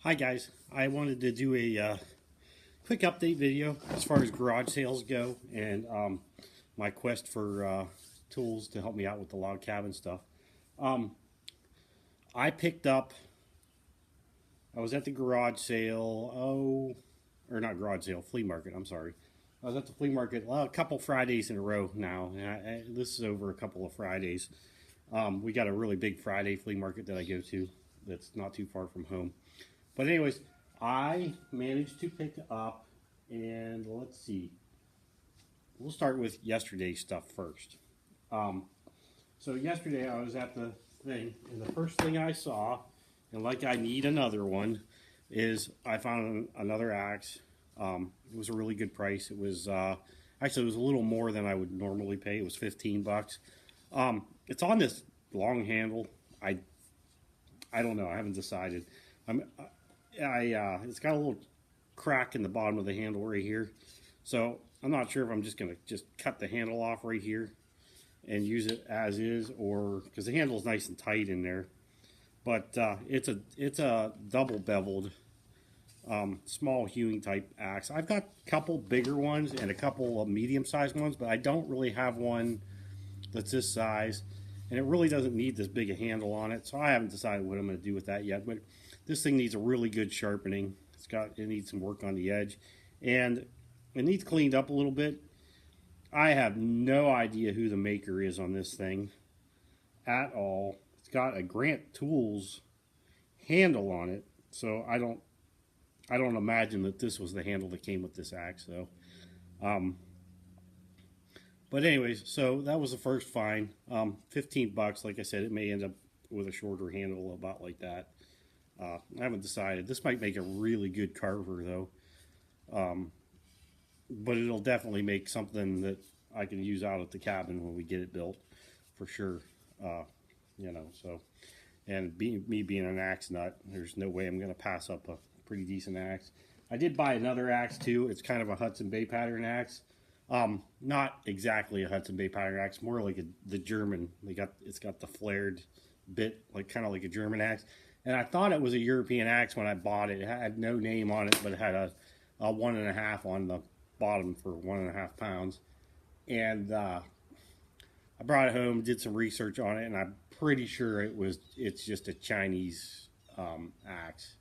Hi guys, I wanted to do a quick update video as far as garage sales go and my quest for tools to help me out with the log cabin stuff. Um, I picked up, I was at the garage sale, or not garage sale, flea market, I'm sorry. I was at the flea market a couple Fridays in a row now, and this is over a couple of Fridays. We got a really big Friday flea market that I go to that's not too far from home. But anyways, I managed to pick up, and let's see. We'll start with yesterday's stuff first. Um, so yesterday I was at the thing, and the first thing I saw, and like I need another one, is I found another axe. It was a really good price. It was actually it was a little more than I would normally pay. It was 15 bucks. It's on this long handle. I don't know. I haven't decided. It's got a little crack in the bottom of the handle right here, so I'm not sure if I'm just gonna cut the handle off right here and use it as is, or because the handle is nice and tight in there. But it's a double beveled small hewing type axe. I've got a couple bigger ones and a couple of medium sized ones, but I don't really have one that's this size, and it really doesn't need this big a handle on it, so I haven't decided what I'm going to do with that yet. But this thing needs a really good sharpening. It needs some work on the edge, and it needs cleaned up a little bit. I have no idea who the maker is on this thing at all. It's got a Grant Tools handle on it, so I don't imagine that this was the handle that came with this axe though. But anyways, so that was the first find. 15 bucks. Like I said, it may end up with a shorter handle about like that. I haven't decided. This might make a really good carver though. But it'll definitely make something that I can use out at the cabin when we get it built, for sure. So, and me being an axe nut, there's no way I'm going to pass up a pretty decent axe. I did buy another axe too. It's kind of a Hudson Bay pattern axe. Not exactly a Hudson Bay pattern axe, more like the German. It's got the flared bit, like kind of like a German axe. And I thought it was a European axe when I bought it. It had no name on it, but it had a 1.5 on the bottom for 1.5 pounds. And I brought it home, did some research on it, and I'm pretty sure it's just a Chinese axe.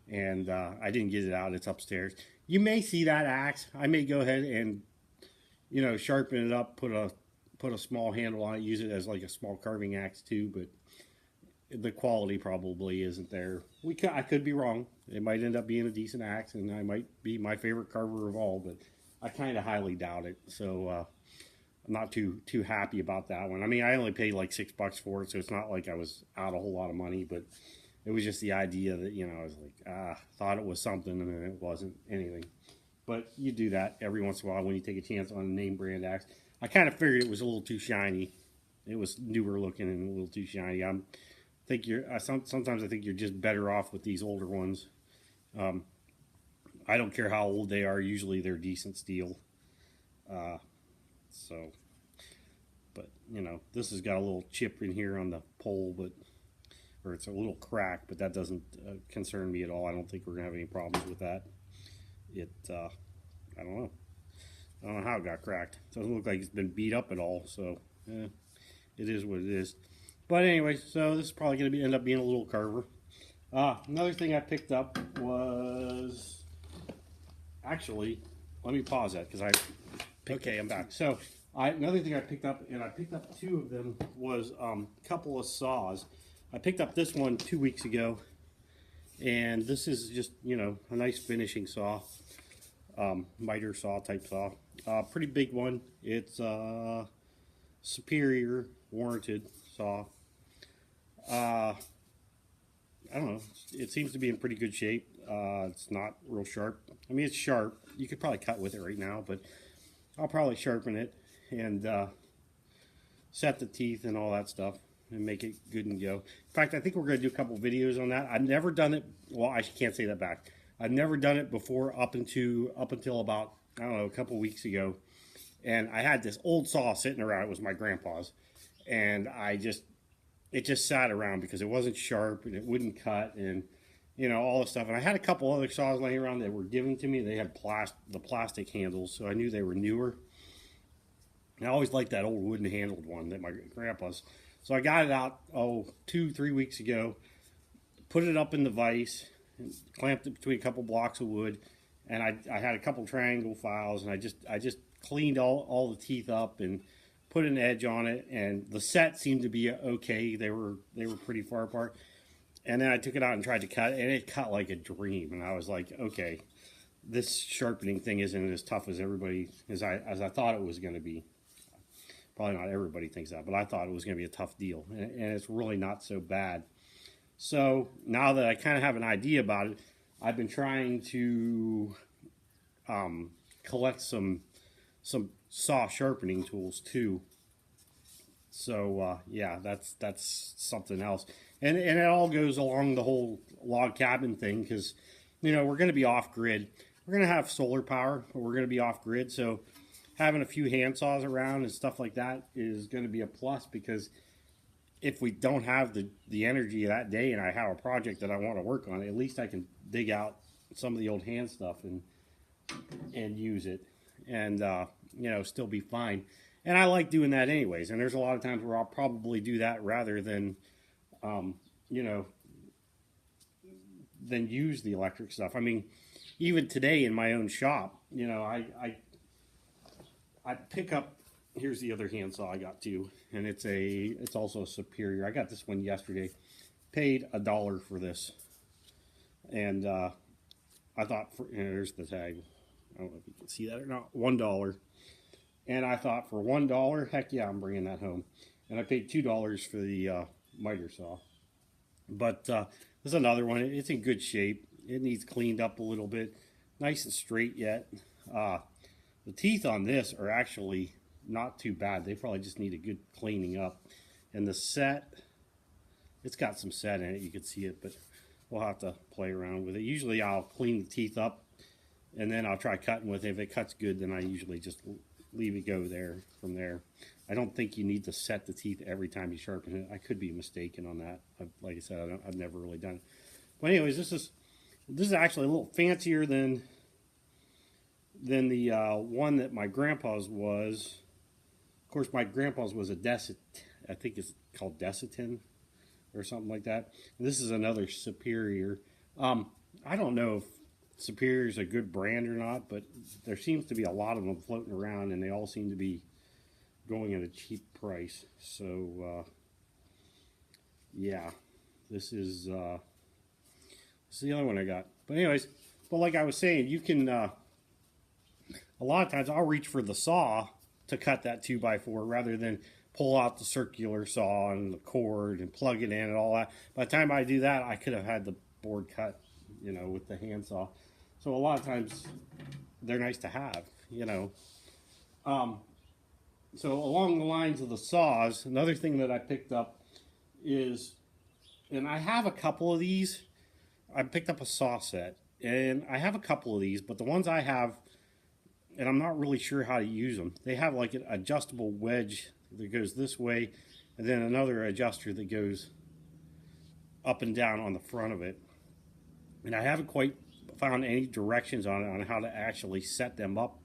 And I didn't get it out. It's upstairs. You may see that axe. I may go ahead and sharpen it up, put a small handle on it, use it as like a small carving axe too, but the quality probably isn't there. I could be wrong. It might end up being a decent axe, and I might be my favorite carver of all, but I kind of highly doubt it. So I'm not too happy about that one. I mean, I only paid like $6 for it, so it's not like I was out a whole lot of money, but it was just the idea that, I was like, thought it was something, and then it wasn't anything. But you do that every once in a while when you take a chance on a name brand axe. I kind of figured it was a little too shiny. It was newer looking and a little too shiny. Sometimes I think you're just better off with these older ones. I don't care how old they are. Usually they're decent steel. But this has got a little chip in here on the pole, or it's a little crack, but that doesn't concern me at all. I don't think we're gonna have any problems with that. I don't know. I don't know how it got cracked. It doesn't look like it's been beat up at all, so it is what it is. But anyway, so this is probably going to end up being a little carver. Another thing I picked up was, actually, let me pause that because okay, I'm back. So another thing I picked up, and I picked up 2 of them, was a couple of saws. I picked up this one 2 weeks ago, and this is just, a nice finishing saw, miter saw type saw. Pretty big one. It's a Superior warranted saw. I don't know. It seems to be in pretty good shape. It's not real sharp. I mean, it's sharp. You could probably cut with it right now, but I'll probably sharpen it and set the teeth and all that stuff and make it good and go. In fact, I think we're going to do a couple videos on that. I've never done it. Well, I can't say that back. I've never done it before up until about, I don't know, a couple weeks ago. And I had this old saw sitting around. It was my grandpa's. And it just sat around because it wasn't sharp and it wouldn't cut. And you know, all this stuff. And I had a couple other saws laying around that were given to me. They had the plastic handles, so I knew they were newer. And I always liked that old wooden handled one that my grandpa's. So I got it out, 2-3 weeks ago, put it up in the vise, and clamped it between a couple blocks of wood, and I had a couple triangle files, and I just cleaned all the teeth up and put an edge on it, and the set seemed to be okay. They were pretty far apart. And then I took it out and tried to cut, and it cut like a dream. And I was like, okay, this sharpening thing isn't as tough as I thought it was going to be. Probably not everybody thinks that, but I thought it was going to be a tough deal, and it's really not so bad. So now that I kind of have an idea about it, I've been trying to collect some saw sharpening tools too. So yeah, that's something else, and it all goes along the whole log cabin thing, because you know we're going to be off grid. We're going to have solar power, but we're going to be off grid. So having a few hand saws around and stuff like that is going to be a plus, because if we don't have the energy that day and I have a project that I want to work on, at least I can dig out some of the old hand stuff and use it, and you know, still be fine. And I like doing that anyways. And there's a lot of times where I'll probably do that rather than, you know, than use the electric stuff. I mean, even today in my own shop, you know, I pick up. Here's the other handsaw I got too, and it's also a Superior. I got this one yesterday. Paid $1 for this, and I thought, there's the tag. I don't know if you can see that or not. $1. And I thought, for $1, heck yeah, I'm bringing that home. And I paid $2 for the miter saw. But there's another one. It's in good shape. It needs cleaned up a little bit. Nice and straight yet. The teeth on this are actually not too bad. They probably just need a good cleaning up. And the set, it's got some set in it. You can see it, but we'll have to play around with it. Usually I'll clean the teeth up, and then I'll try cutting with it. If it cuts good, then I usually just leave it go there from there. I don't think you need to set the teeth every time you sharpen it. I could be mistaken on that. Like I said, I've never really done it. But anyways, this is actually a little fancier than the one that my grandpa's was. Of course, my grandpa's was a I think it's called Desitin or something like that. And this is another Superior. I don't know if Superior is a good brand or not, but there seems to be a lot of them floating around, and they all seem to be going at a cheap price. So yeah, this is the other one I got. But anyways, like I was saying, you can a lot of times I'll reach for the saw to cut that 2x4 rather than pull out the circular saw and the cord and plug it in and all that. By the time I do that, I could have had the board cut, you know, with the handsaw. So a lot of times they're nice to have, you know. So along the lines of the saws, another thing that I picked up is, and I have a couple of these. I picked up a saw set, and I have a couple of these, but the ones I have, and I'm not really sure how to use them. They have like an adjustable wedge that goes this way, and then another adjuster that goes up and down on the front of it. And I haven't quite found any directions on it on how to actually set them up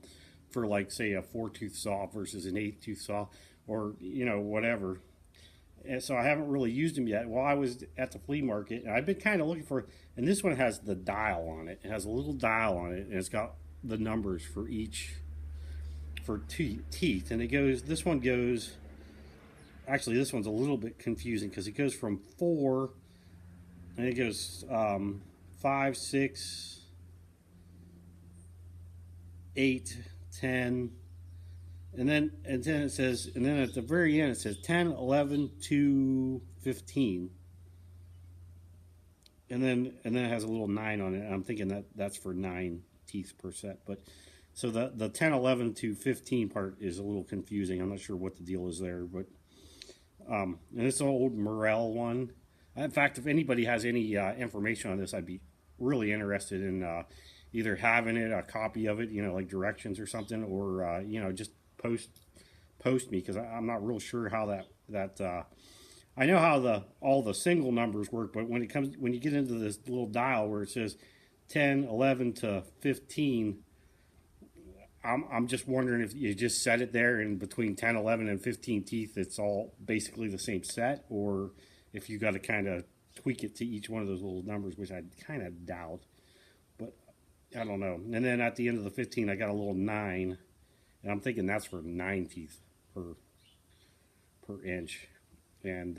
for, like, say, a 4-tooth saw versus an 8-tooth saw, or, you know, whatever. And so I haven't really used them yet. Well, I was at the flea market, and I've been kind of looking for, and this one has the dial on it. It has a little dial on it, and it's got the numbers for each, for teeth. And it goes, this one goes, actually this one's a little bit confusing because it goes from 4, and it goes 5, 6, 8, 10, and then it says, and then at the very end it says 10, 11 to 15, and then it has a little 9 on it. And I'm thinking that's for 9 teeth per set. But so the 10, 11 to 15 part is a little confusing. I'm not sure what the deal is there, but and it's an old Morel one. In fact, if anybody has any information on this, I'd be really interested in either having it, a copy of it, you know, like directions or something, or you know, just post me, because I'm not real sure how that I know how all the single numbers work, but when you get into this little dial where it says 10, 11 to 15, I'm just wondering if you just set it there, and between 10, 11, and 15 teeth, it's all basically the same set, or if you got to kind of tweak it to each one of those little numbers, which I kind of doubt, but I don't know. And then at the end of the 15, I got a little 9, and I'm thinking that's for 9 teeth per inch. And,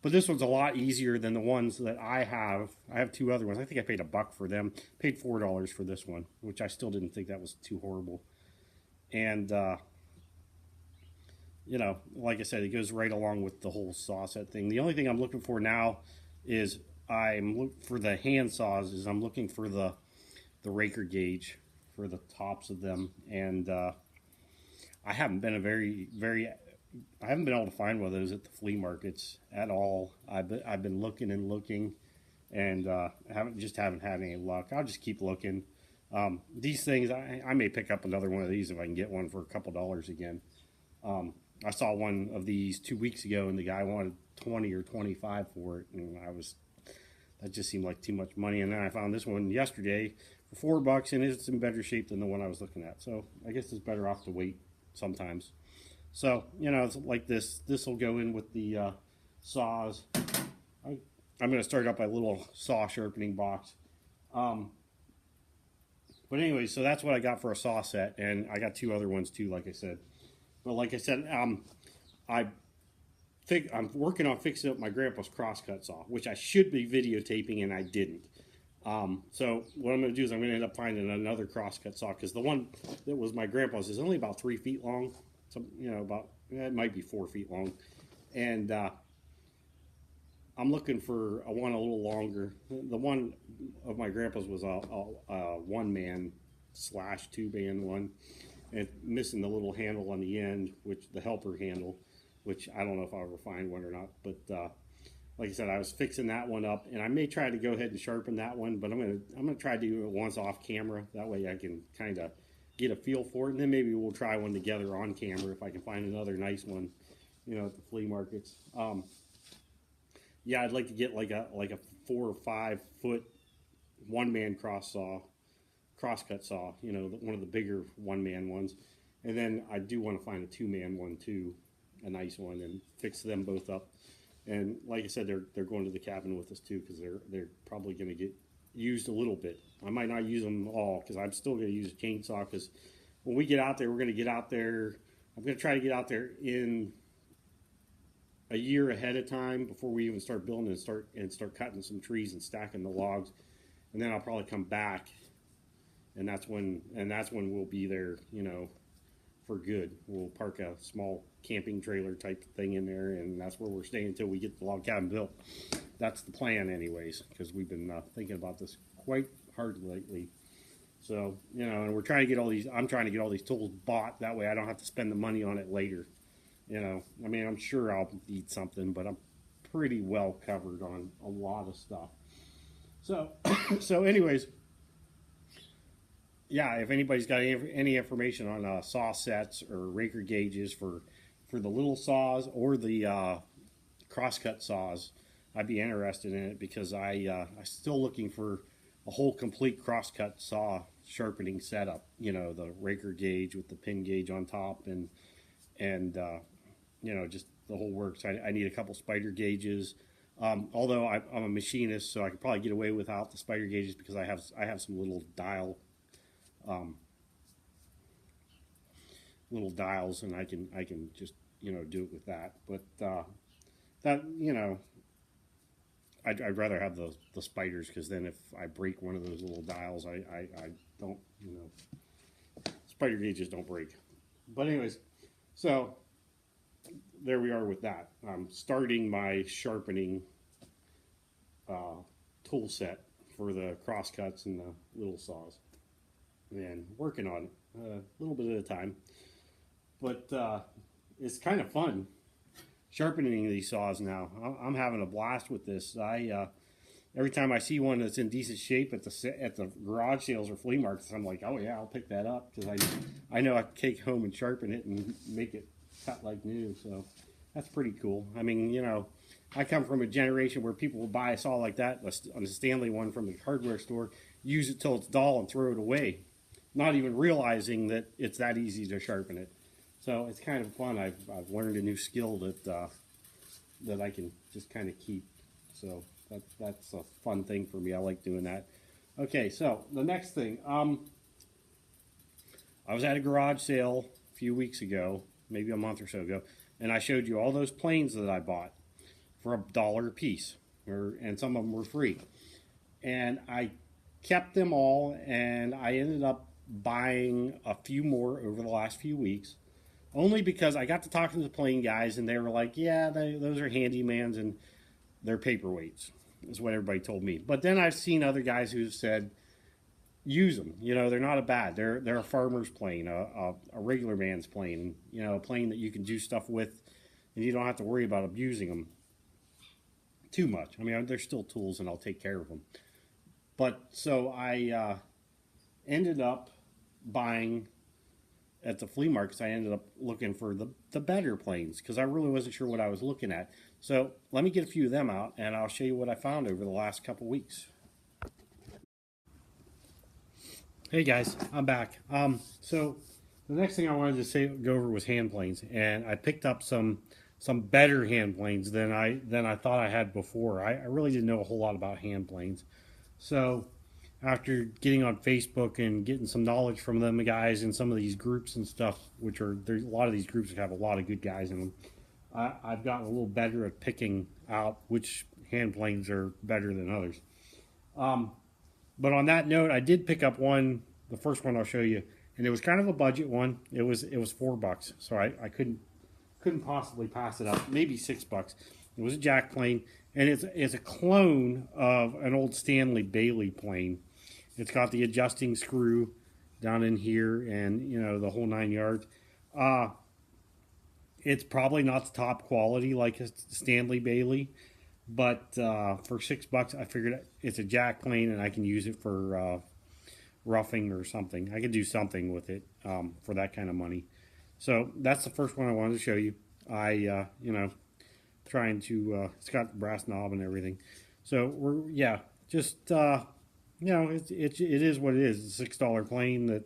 but this one's a lot easier than the ones that I have. I have 2 other ones. I think I paid $1 for them. Paid $4 for this one, which I still didn't think that was too horrible. And, like I said, it goes right along with the whole saw set thing. The only thing I'm looking for now is for the hand saws is I'm looking for the raker gauge for the tops of them. And, I haven't been I haven't been able to find one of those at the flea markets at all. I've been looking and looking, and haven't had any luck. I'll just keep looking. These things, I may pick up another one of these if I can get one for a couple dollars again. I saw one of these 2 weeks ago, and the guy wanted 20 or 25 for it, and that just seemed like too much money. And then I found this one yesterday for $4, and it's in better shape than the one I was looking at. So I guess it's better off to wait sometimes. So, it's like this. This will go in with the saws. I'm going to start up my little saw sharpening box. But anyway, so that's what I got for a saw set. And I got 2 other ones too, like I said. But like I said, I'm working on fixing up my grandpa's crosscut saw, which I should be videotaping, and I didn't. So what I'm going to do is I'm going to end up finding another crosscut saw, because the one that was my grandpa's is only about 3 feet long. So, it might be 4 feet long. And I'm looking for one a little longer. The one of my grandpa's was a 1-man / 2-man one. And missing the little handle on the end, which the helper handle, which I don't know if I'll ever find one or not. But like I said, I was fixing that one up, and I may try to go ahead and sharpen that one, but I'm gonna try to do it once off camera. That way I can kind of get a feel for it, and then maybe we'll try one together on camera if I can find another nice one, at the flea markets. Yeah, I'd like to get like a 4 or 5 foot 1-man crosscut saw, one of the bigger 1-man ones, and then I do want to find a 2-man one too, a nice one, and fix them both up. And like I said, they're going to the cabin with us too, because they're probably going to get used a little bit. I might not use them all, because I'm still going to use a chainsaw, because when we get out there, we're going to get out there. I'm going to try to get out there in a year ahead of time before we even start building and start cutting some trees and stacking the logs. And then I'll probably come back, and that's when we'll be there, for good. We'll park a small camping trailer type thing in there, and that's where we're staying until we get the log cabin built. That's the plan anyways, because we've been thinking about this quite hard lately. So, and we're trying to get I'm trying to get all these tools bought. That way I don't have to spend the money on it later. I'm sure I'll need something, but I'm pretty well covered on a lot of stuff. So anyways, yeah, if anybody's got any information on saw sets or raker gauges for the little saws or the crosscut saws, I'd be interested in it, because I'm still looking for a whole complete crosscut saw sharpening setup. The raker gauge with the pin gauge on top, and just the whole works. I need a couple spider gauges. Although I'm a machinist, so I could probably get away without the spider gauges, because I have some little dials, and I can just do it with that. But I'd rather have the spiders, because then if I break one of those little dials, I don't, spider gauges don't break. But anyways, so there we are with that. I'm starting my sharpening tool set for the crosscuts and the little saws, and working on it a little bit at a time. But it's kind of fun sharpening these saws now. I'm having a blast with this. Every time I see one that's in decent shape at the garage sales or flea markets, I'm like, oh yeah, I'll pick that up, because I know I can take home and sharpen it and make it cut like new. So that's pretty cool. I mean, you know, I come from a generation where people will buy a saw like that, on a Stanley one from the hardware store, use it till it's dull and throw it away, not even realizing that it's that easy to sharpen it. So it's kind of fun. I've learned a new skill that I can just kind of keep. So that's a fun thing for me. I like doing that. Okay, so the next thing. I was at a garage sale a few weeks ago, maybe a month or so ago, and I showed you all those planes that I bought for $1 a piece, and some of them were free. And I kept them all, and I ended up buying a few more over the last few weeks, only because I got to talking to the plane guys, and they were like, yeah, those are handymans, and they're paperweights, is what everybody told me. But then I've seen other guys who've said, use them. You know, they're not a bad. They're a farmer's plane, a regular man's plane. You know, a plane that you can do stuff with, and you don't have to worry about abusing them too much. I mean, they're still tools, and I'll take care of them. But so I ended up buying at the flea markets. I ended up looking for the better planes because I really wasn't sure what I was looking at. So let me get a few of them out, and I'll show you what I found over the last couple weeks. Hey guys, I'm back. So the next thing I wanted to go over was hand planes, and I picked up some better hand planes than I thought I had before. I really didn't know a whole lot about hand planes. So after getting on Facebook and getting some knowledge from them guys in some of these groups and stuff, there's a lot of these groups that have a lot of good guys in them, I've gotten a little better at picking out which hand planes are better than others. But on that note, I did pick up one, the first one I'll show you, and it was kind of a budget one. It was $4, so I couldn't possibly pass it up. Maybe $6. It was a jack plane, and it's a clone of an old Stanley Bailey plane. It's got the adjusting screw down in here, and you know, the whole 9 yards. It's probably not the top quality like a Stanley Bailey. But for $6, I figured it's a jack plane, and I can use it for roughing or something. I could do something with it for that kind of money. So that's the first one I wanted to show you. You know, trying to. It's got the brass knob and everything. So just you know, it is what it is. It's a $6 plane that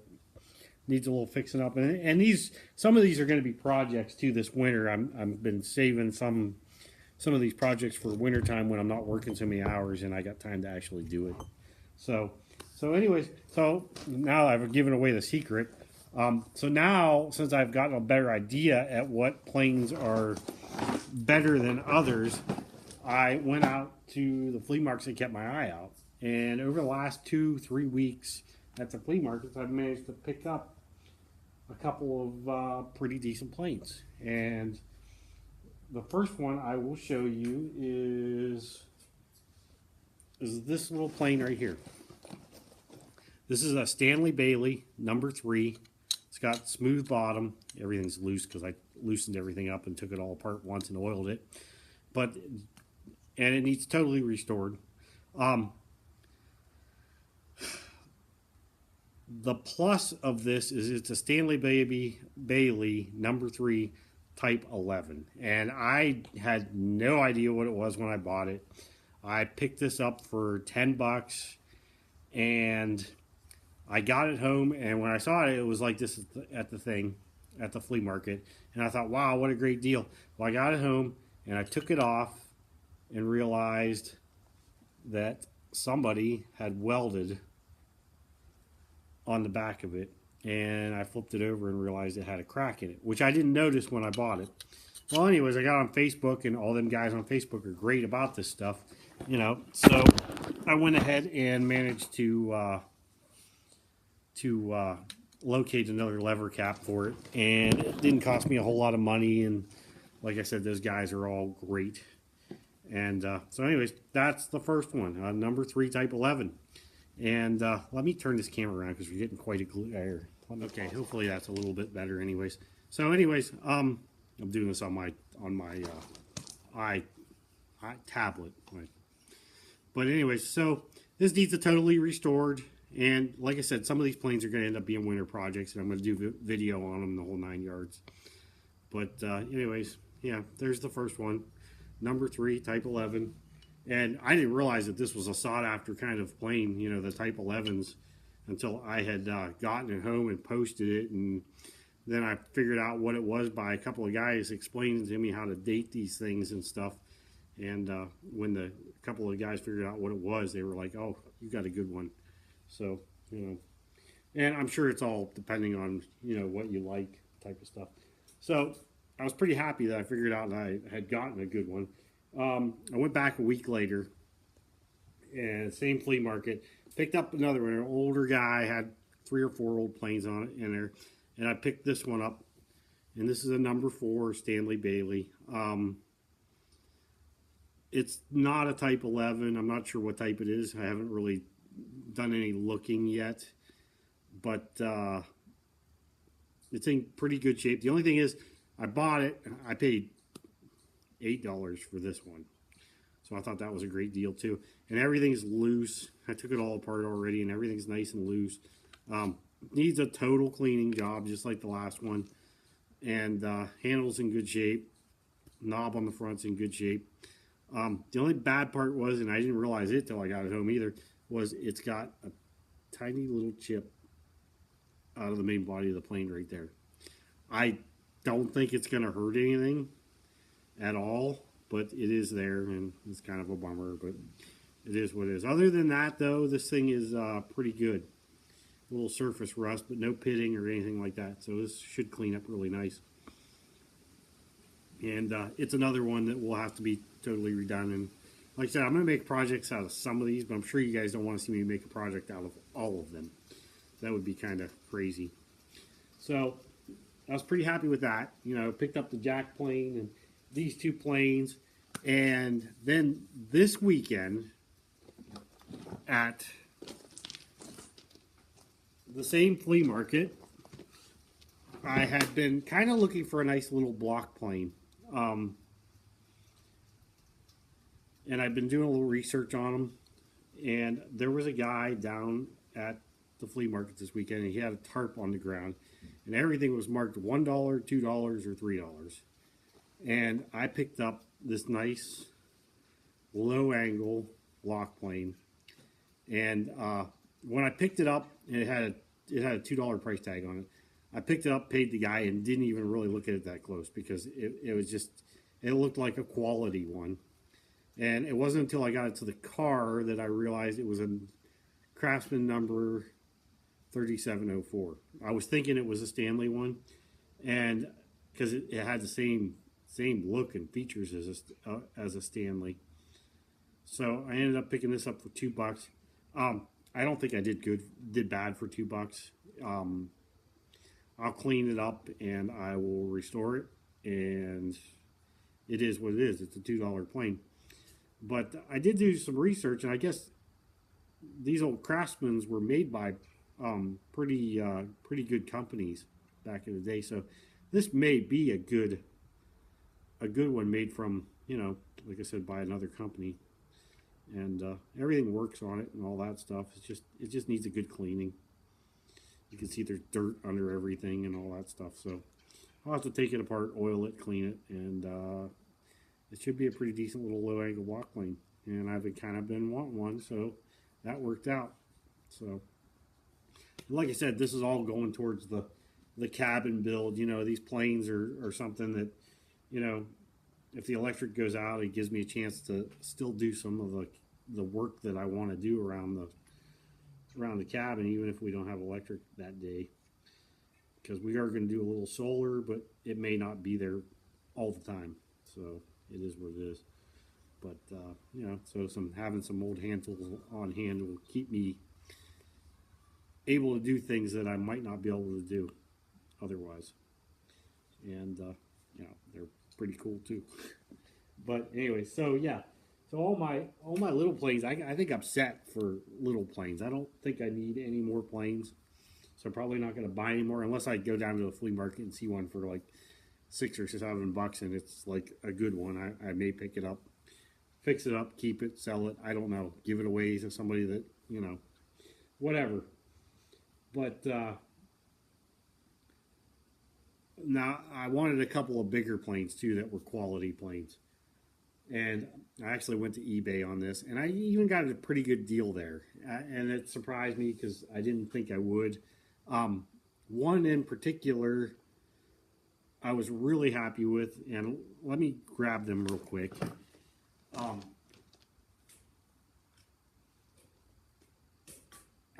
needs a little fixing up, and some of these are going to be projects too this winter. I've been saving some of these projects for wintertime when I'm not working so many hours and I got time to actually do it. So anyways, so now I've given away the secret. So now, since I've gotten a better idea at what planes are better than others, I went out to the flea markets and kept my eye out. And over the last 2-3 weeks at the flea markets, I've managed to pick up a couple of pretty decent planes. And the first one I will show you is this little plane right here. This is a Stanley Bailey number 3. It's got smooth bottom. Everything's loose because I loosened everything up and took it all apart once and oiled it. And it needs totally restored. The plus of this is it's a Stanley Bailey number 3 type 11, and I had no idea what it was when I bought it. I picked this up for $10, and I got it home, and when I saw it, it was like this at the flea market, and I thought, wow, what a great deal. Well, I got it home, and I took it off and realized that somebody had welded on the back of it, and I flipped it over and realized it had a crack in it, which I didn't notice when I bought it. Well, anyways, I got on Facebook, and all them guys on Facebook are great about this stuff, you know. So I went ahead and managed to locate another lever cap for it, and it didn't cost me a whole lot of money. And like I said, those guys are all great. And so, anyways, that's the first one, number 3 type 11. And let me turn this camera around because we're getting quite a glare. Okay, hopefully that's a little bit better. Anyways, so I'm doing this on my tablet. But anyways, so this needs a totally restored. And like I said, some of these planes are going to end up being winter projects, and I'm going to do video on them the whole 9 yards. But anyways, Yeah, there's the first one. Number 3, Type 11. And I didn't realize that this was a sought after kind of plane, you know, the Type 11s, until I had gotten it home and posted it. And then I figured out what it was by a couple of guys explaining to me how to date these things and stuff. And when a couple of guys figured out what it was, they were like, "Oh, you got a good one." So, you know, and I'm sure it's all depending on, you know, what you like type of stuff. So I was pretty happy that I figured out that I had gotten a good one. I went back a week later, and same flea market, picked up another one. An older guy had 3 or 4 old planes on it in there, and I picked this one up. And this is a number 4 Stanley Bailey. It's not a Type 11. I'm not sure what type it is. I haven't really done any looking yet, but it's in pretty good shape. The only thing is, I bought it. I paid $8 for this one, so I thought that was a great deal too. And everything's loose. I took it all apart already, and everything's nice and loose. Needs a total cleaning job, just like the last one. And handle's in good shape. Knob on the front's in good shape. The only bad part was, and I didn't realize it till I got it home either, was it's got a tiny little chip out of the main body of the plane right there. I don't think it's going to hurt anything at all, but it is there, and it's kind of a bummer, but it is what it is. Other than that, though, this thing is pretty good. A little surface rust, but no pitting or anything like that, so this should clean up really nice. And it's another one that will have to be totally redone. And like I said, I'm going to make projects out of some of these, but I'm sure you guys don't want to see me make a project out of all of them. That would be kind of crazy. So I was pretty happy with that. You know, picked up the jack plane and these 2 planes. And then this weekend at the same flea market, I had been kind of looking for a nice little block plane. And I've been doing a little research on them. And there was a guy down at the flea market this weekend, and he had a tarp on the ground. And everything was marked $1, $2, or $3. And I picked up this nice low angle block plane. And when I picked it up, it had a $2 price tag on it. I picked it up, paid the guy, and didn't even really look at it that close because it was just, it looked like a quality one. And it wasn't until I got it to the car that I realized it was a Craftsman number 3704. I was thinking it was a Stanley one, and because it had the same look and features as a Stanley. So I ended up picking this up for $2. I don't think I did bad for $2. I'll clean it up and I will restore it, and it is what it is. It's a $2 plane. But I did do some research, and I guess these old Craftsmans were made by pretty good companies back in the day. So this may be a good one made from, you know, like I said, by another company. And everything works on it and all that stuff. It just needs a good cleaning. You can see there's dirt under everything and all that stuff. So I'll have to take it apart, oil it, clean it, and it should be a pretty decent little low angle block plane. And I've kind of been wanting one, so that worked out. So like I said, this is all going towards the cabin build. You know, these planes are something that, you know, if the electric goes out, it gives me a chance to still do some of the work that I want to do around the cabin, even if we don't have electric that day, because we are going to do a little solar, but it may not be there all the time. So it is what it is. But you know, so having some old hand tools on hand will keep me able to do things that I might not be able to do otherwise. And you know, they're pretty cool too. But anyway, so yeah, so all my little planes, I think I'm set for little planes. I don't think I need any more planes, so I'm probably not going to buy any more unless I go down to the flea market and see one for like $6 or $7, and it's like a good one. I may pick it up, fix it up, keep it, sell it. I don't know, give it away to somebody that, you know, whatever. But Now, I wanted a couple of bigger planes too that were quality planes. And I actually went to eBay on this, and I even got a pretty good deal there. And it surprised me because I didn't think I would. One in particular, I was really happy with, and let me grab them real quick. I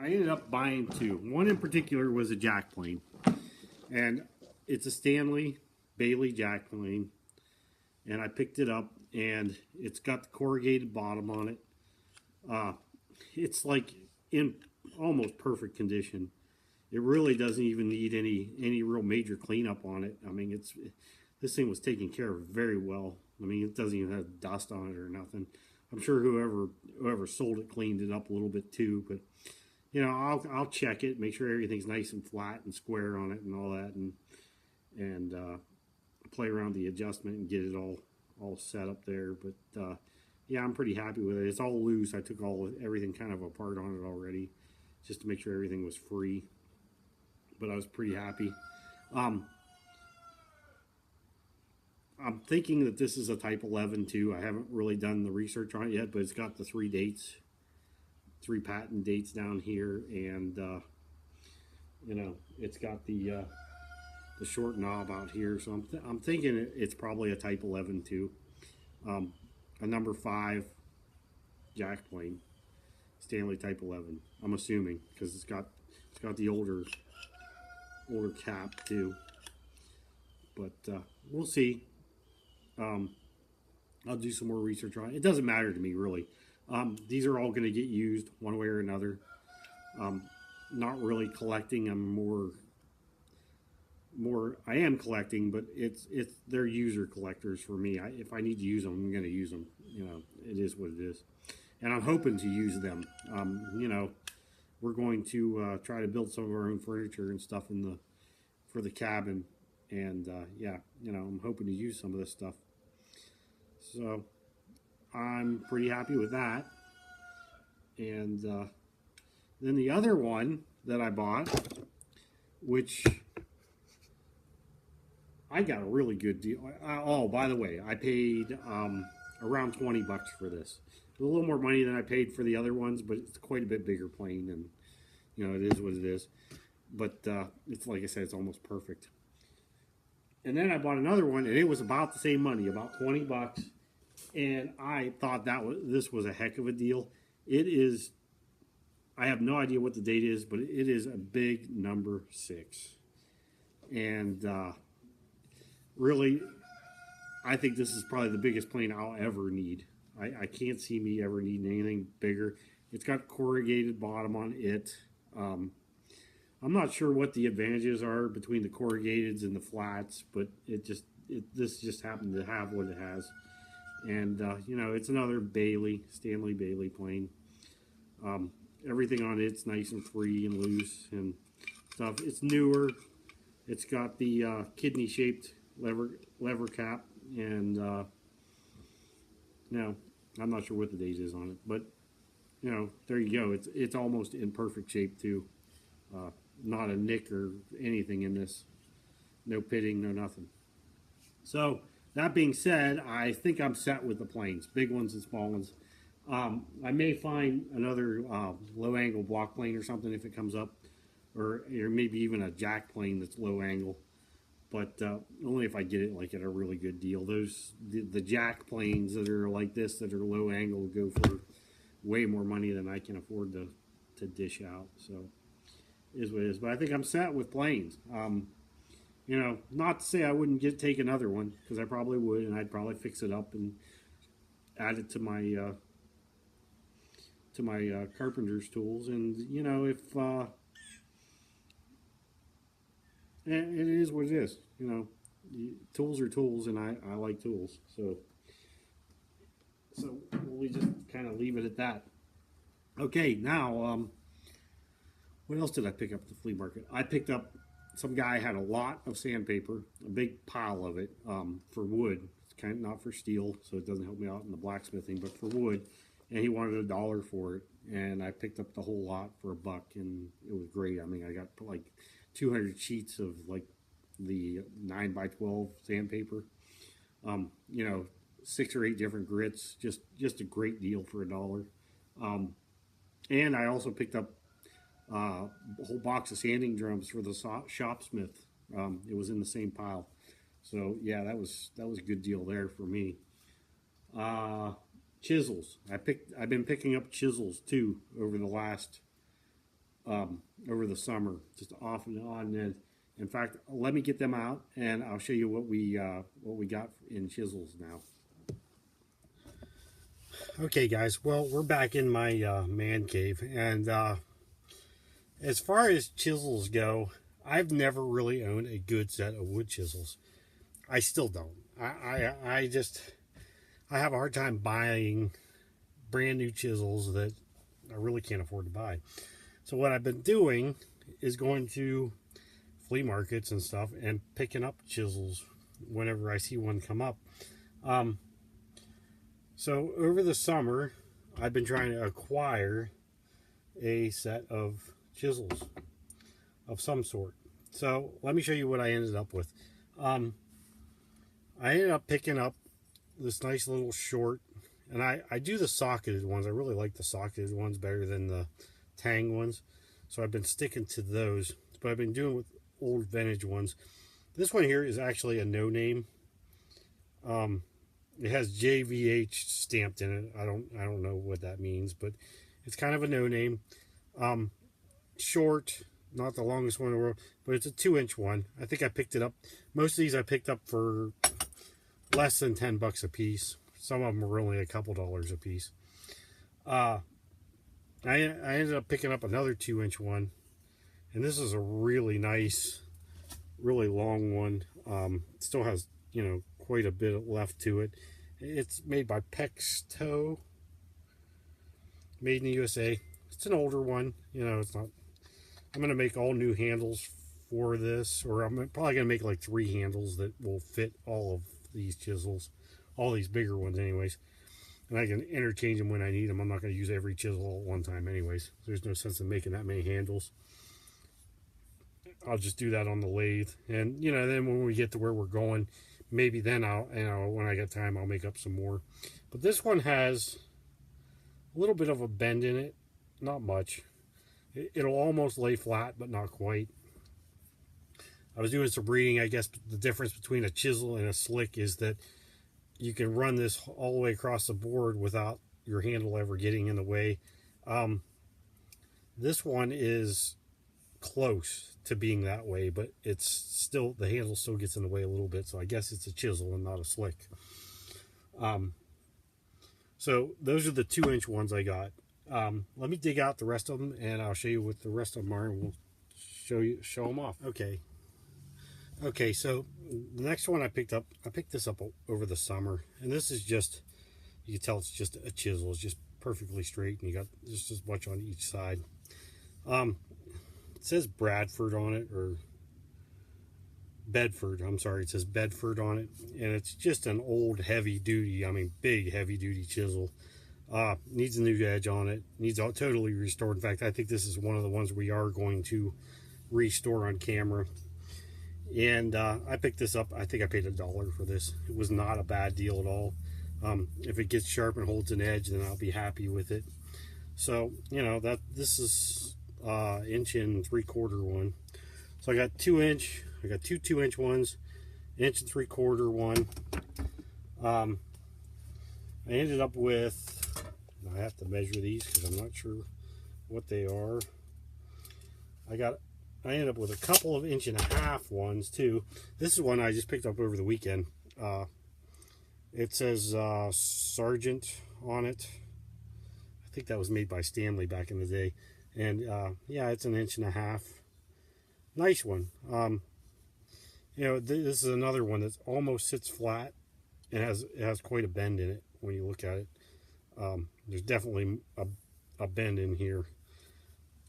ended up buying two. One in particular was a jack plane, and it's a Stanley Bailey jack plane, and I picked it up, and it's got the corrugated bottom on it. It's like in almost perfect condition. It really doesn't even need any real major cleanup on it. I mean, this thing was taken care of very well. I mean, it doesn't even have dust on it or nothing. I'm sure whoever sold it cleaned it up a little bit too, but you know, I'll check it, make sure everything's nice and flat and square on it and all that, and play around the adjustment and get it all set up there. But yeah, I'm pretty happy with it. It's all loose. I took everything kind of apart on it already, just to make sure everything was free. But I was pretty happy. I'm thinking that this is a Type 11 too. I haven't really done the research on it yet, but it's got the 3 dates, 3 patent dates down here, and you know, it's got the short knob out here. So I'm thinking it's probably a Type 11 too. A number 5 jack plane, Stanley Type 11. I'm assuming because it's got the older cap too. But we'll see. I'll do some more research on it. It doesn't matter to me really. These are all going to get used one way or another. Not really collecting. I'm more. I am collecting, but they're user collectors for me. If I need to use them, I'm going to use them. You know, it is what it is, and I'm hoping to use them. You know, we're going to try to build some of our own furniture and stuff for the cabin, and yeah, you know, I'm hoping to use some of this stuff. So I'm pretty happy with that. And then the other one that I bought, which I got a really good deal. Oh, by the way, I paid around $20 for this. A little more money than I paid for the other ones, but it's quite a bit bigger plane, and you know, it is what it is. But it's like I said, it's almost perfect. And then I bought another one, and it was about the same money, about $20. And I thought this was a heck of a deal. It is. I have no idea what the date is, but it is a big number 6. And really, I think this is probably the biggest plane I'll ever need. I can't see me ever needing anything bigger. It's got corrugated bottom on it. I'm not sure what the advantages are between the corrugateds and the flats, but this just happened to have what it has. And you know, it's another Stanley Bailey plane. Everything on it's nice and free and loose and stuff. It's newer. It's got the kidney-shaped lever cap, and you know, I'm not sure what the date is on it, but you know, there you go. It's almost in perfect shape too. Not a nick or anything in this. No pitting, no nothing. So that being said, I think I'm set with the planes, big ones and small ones. I may find another low angle block plane or something if it comes up, or maybe even a jack plane that's low angle, but only if I get it like at a really good deal. The jack planes that are like this, that are low angle, go for way more money than I can afford to dish out. So it is what it is. But I think I'm set with planes. You know, not to say I wouldn't take another one, because I probably would, and I'd probably fix it up and add it to my carpenter's tools. And you know, if and it is what it is. You know, tools are tools, and I like tools. So we'll just kind of leave it at that. Okay, now what else did I pick up at the flea market? I picked up, some guy had a lot of sandpaper, a big pile of it, for wood. It's kind of not for steel, so it doesn't help me out in the blacksmithing, but for wood. And he wanted $1 for it, and I picked up the whole lot for $1, and it was great. I mean, I got like 200 sheets of like the 9x12 sandpaper. You know, 6 or 8 different grits, just a great deal for $1. And I also picked up a whole box of sanding drums for the shopsmith. It was in the same pile, so yeah, that was a good deal there for me. Chisels. I've been picking up chisels too over the last over the summer, just off and on. And in fact, let me get them out, and I'll show you what we got in chisels now. Okay, guys. Well, we're back in my man cave, and as far as chisels go, I've never really owned a good set of wood chisels. I still don't. I have a hard time buying brand new chisels that I really can't afford to buy. So what I've been doing is going to flea markets and stuff and picking up chisels whenever I see one come up. So over the summer, I've been trying to acquire a set of chisels of some sort. So let me show you what I ended up with. I ended up picking up this nice little short, and I do the socketed ones. I really like the socketed ones better than the tang ones, so I've been sticking to those. But I've been doing with old vintage ones. This one here is actually a no name. It has JVH stamped in it. I don't know what that means, but it's kind of a no name. Short, not the longest one in the world, but it's a 2-inch one. I think I picked it up. Most of these I picked up for less than $10 a piece. Some of them were only a couple dollars a piece. I ended up picking up another 2-inch one, and this is a really nice, really long one. It still has, you know, quite a bit left to it. It's made by Pexto, made in the USA. It's an older one, you know. It's not. I'm gonna make all new handles for this, or I'm probably gonna make like 3 handles that will fit all of these chisels, all these bigger ones anyways, and I can interchange them when I need them. I'm not going to use every chisel at one time anyways. There's no sense in making that many handles. I'll just do that on the lathe, and you know, then when we get to where we're going, maybe then I'll, you know, when I get time, I'll make up some more. But this one has a little bit of a bend in it, not much. It'll almost lay flat, but not quite. I was doing some reading. I guess the difference between a chisel and a slick is that you can run this all the way across the board without your handle ever getting in the way. This one is close to being that way, but it's still, the handle still gets in the way a little bit, so I guess it's a chisel and not a slick. So those are the 2-inch ones I got. Let me dig out the rest of them, and I'll show you what the rest of them are, and we'll show them off. Okay, so the next one I picked this up over the summer, and this is just, you can tell it's just a chisel. It's just perfectly straight, and you got just as much on each side. It says Bradford on it, or Bedford, I'm sorry, it says Bedford on it, and it's just an old heavy duty, I mean big heavy duty chisel. Needs a new edge on it, needs all totally restored. In fact, I think this is one of the ones we are going to restore on camera. And I picked this up. I think I paid $1 for this. It was not a bad deal at all. If it gets sharp and holds an edge, then I'll be happy with it. So, you know, this is 1 3/4 one. So I got 2-inch. I got two 2-inch ones, 1 3/4 one. I ended up with, I have to measure these because I'm not sure what they are. I ended up with a couple of 1 1/2 ones too. This is one I just picked up over the weekend. It says Sargent on it. I think that was made by Stanley back in the day. And yeah, it's 1 1/2. Nice one. You know, this is another one that almost sits flat. It has quite a bend in it when you look at it. There's definitely a bend in here.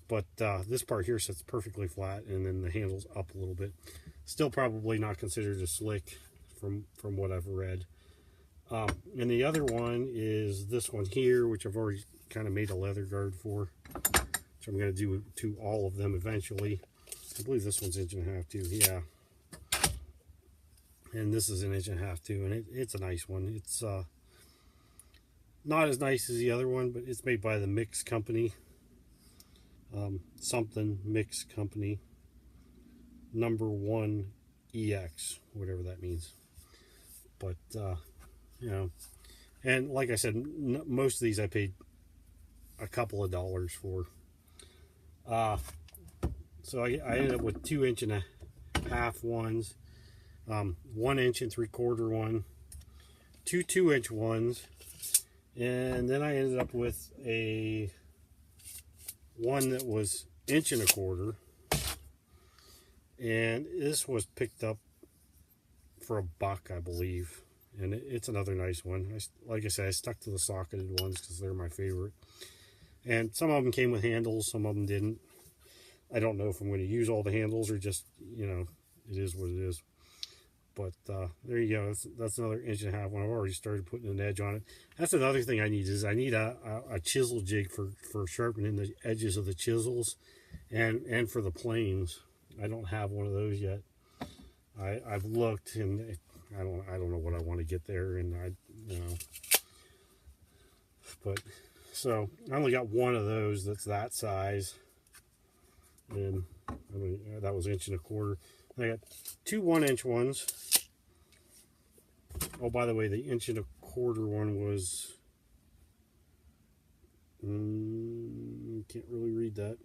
But this part here sits perfectly flat, and then the handle's up a little bit. Still probably not considered a slick from what I've read. And the other one is this one here, which I've already kind of made a leather guard for, which I'm going to do to all of them eventually. I believe this one's 1 1/2 too. Yeah. And this is an inch and a half too, and it's a nice one. It's not as nice as the other one, but it's made by the Mix Company. Something Mix Company. #1 EX, whatever that means. But, you know, and like I said, most of these I paid a couple of dollars for. So I ended up with 2 inch and a half ones, 1 inch and 3/4 one, 2 2-inch ones, and then I ended up with a one that was 1.25 inch, and this was picked up for $1, I believe, and it's another nice one. Like I said, I stuck to the socketed ones because they're my favorite, and some of them came with handles, some of them didn't. I don't know if I'm going to use all the handles or just, you know, it is what it is. But there you go. That's another 1.5 inch one. I've already started putting an edge on it. That's another thing I need is I need a chisel jig for sharpening the edges of the chisels and for the planes. I don't have one of those yet. I've looked, and I don't know what I want to get there, and you know. But so I only got one of those that's that size. And I mean, that was 1.25 inch. I got 2 1-inch ones. Oh, by the way, the 1.25 inch one was can't really read that.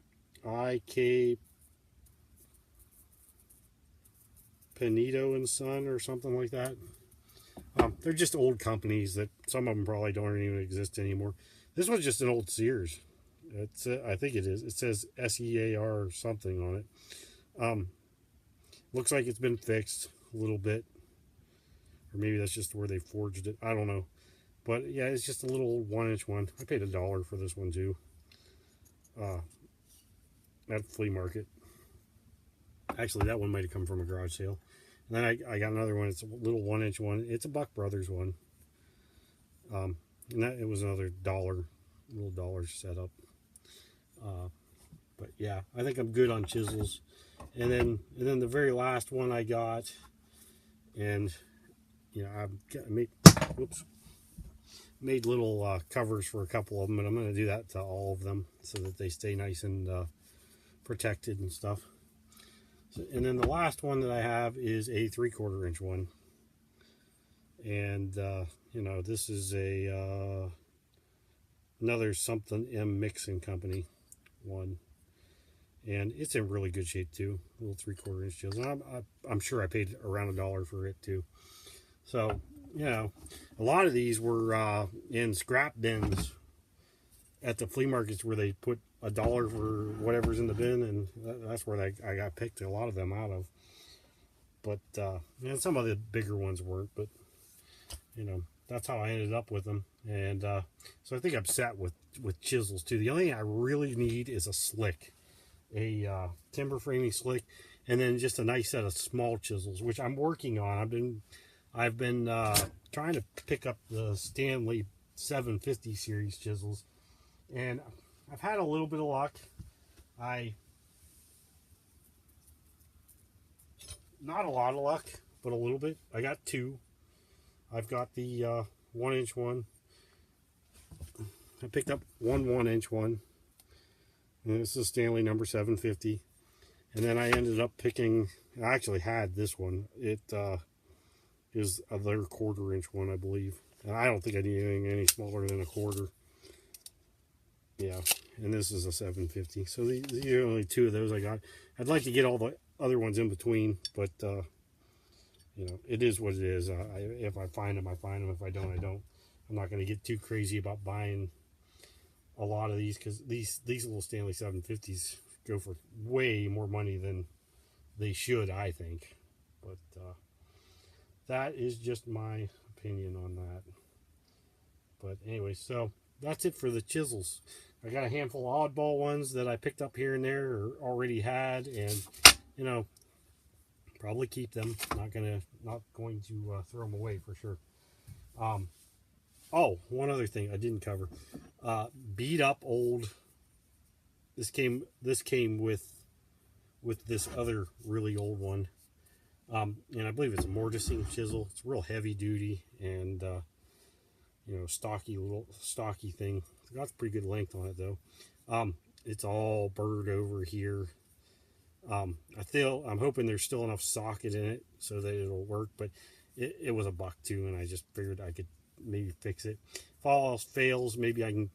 IK Panito and Son or something like that. They're just old companies that some of them probably don't even exist anymore. This one's just an old Sears. It's I think it is. It says SEAR or something on it. Looks like it's been fixed a little bit, or maybe that's just where they forged it. I don't know, but yeah, it's just a little 1-inch one. I paid $1 for this one too. At flea market. Actually, that one might have come from a garage sale. And then I got another one. It's a little 1-inch one. It's a Buck Brothers one. And that it was another little dollar setup. But yeah, I think I'm good on chisels. And then the very last one I got, and you know, I've made little covers for a couple of them, and I'm going to do that to all of them so that they stay nice and protected and stuff. So, and then the last one that I have is a 3/4 inch one, and you know, this is a another something M Mixing Company one. And it's in really good shape too. Little 3/4 inch chisel. I'm sure I paid around $1 for it too. So, you know, a lot of these were in scrap bins at the flea markets where they put $1 for whatever's in the bin, and that's where I got picked a lot of them out of. But and some of the bigger ones weren't. But you know, that's how I ended up with them. And so I think I'm set with chisels too. The only thing I really need is a slick. A timber framing slick, and then just a nice set of small chisels, which I'm working on. I've been trying to pick up the Stanley 750 series chisels, and I've had a little bit of luck. Not a lot of luck, but a little bit. I got 2. I've got the 1-inch one. I picked up one 1-inch one. And this is Stanley number 750. And then I ended up picking, I actually had this one. It is their 1/4 inch one, I believe. And I don't think I need anything any smaller than a 1/4. Yeah, and this is a 750. So these are only 2 of those I got. I'd like to get all the other ones in between, but you know, it is what it is. If I find them, I find them. If I don't, I don't. I'm not going to get too crazy about buying a lot of these, because these little Stanley 750s go for way more money than they should, I think. But that is just my opinion on that. But anyway, so that's it for the chisels. I got a handful of oddball ones that I picked up here and there or already had, and you know, probably keep them. Not going to throw them away for sure. Oh, one other thing I didn't cover. Beat up old. This came with this other really old one. And I believe it's a mortising chisel. It's real heavy duty and you know, stocky thing. It's got a pretty good length on it though. It's all burred over here. I'm hoping there's still enough socket in it so that it'll work, but it was $1 too, and I just figured I could maybe fix it. If all else fails, maybe I can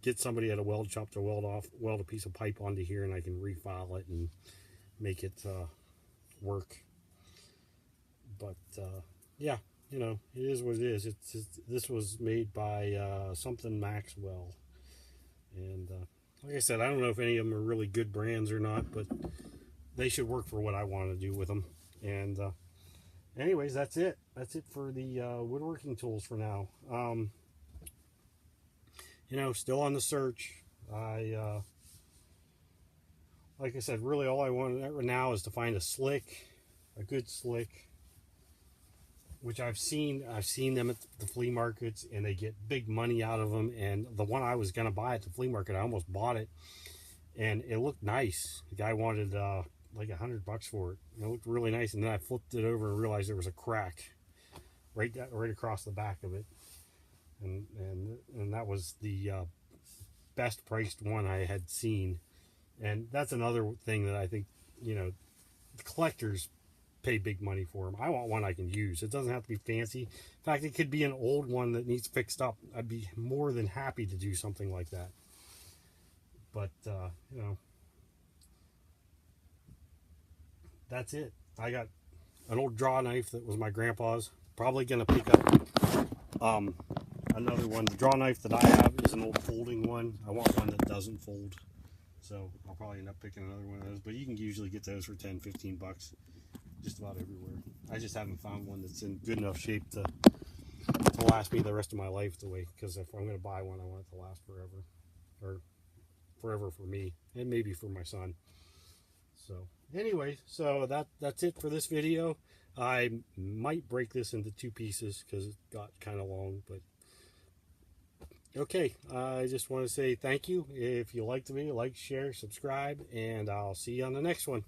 get somebody at a weld shop to weld a piece of pipe onto here, and I can refile it and make it work. But yeah, you know, it is what it is. This was made by something Maxwell, and like I said, I don't know if any of them are really good brands or not, but they should work for what I want to do with them. And anyways, that's it for the woodworking tools for now. You know, still on the search. Like I said, really all I want right now is to find a good slick, which I've seen them at the flea markets, and they get big money out of them. And the one I was gonna buy at the flea market, I almost bought it, and it looked nice. The guy wanted like $100 for it. It looked really nice, and then I flipped it over and realized there was a crack right across the back of it, and that was the best priced one I had seen. And that's another thing that I think, you know, the collectors pay big money for them. I want one I can use. It doesn't have to be fancy. In fact, it could be an old one that needs fixed up. I'd be more than happy to do something like that. But you know, that's it. I got an old draw knife that was my grandpa's. Probably gonna pick up another one. The draw knife that I have is an old folding one. I want one that doesn't fold, so I'll probably end up picking another one of those. But you can usually get those for 10-15 bucks just about everywhere. I just haven't found one that's in good enough shape to last me the rest of my life. The way, because if I'm going to buy one, I want it to last forever, or forever for me, and maybe for my son. So anyway, so that's it for this video. I might break this into 2 pieces because it got kind of long, but okay. I just want to say thank you. If you liked the video, like, share, subscribe, and I'll see you on the next one.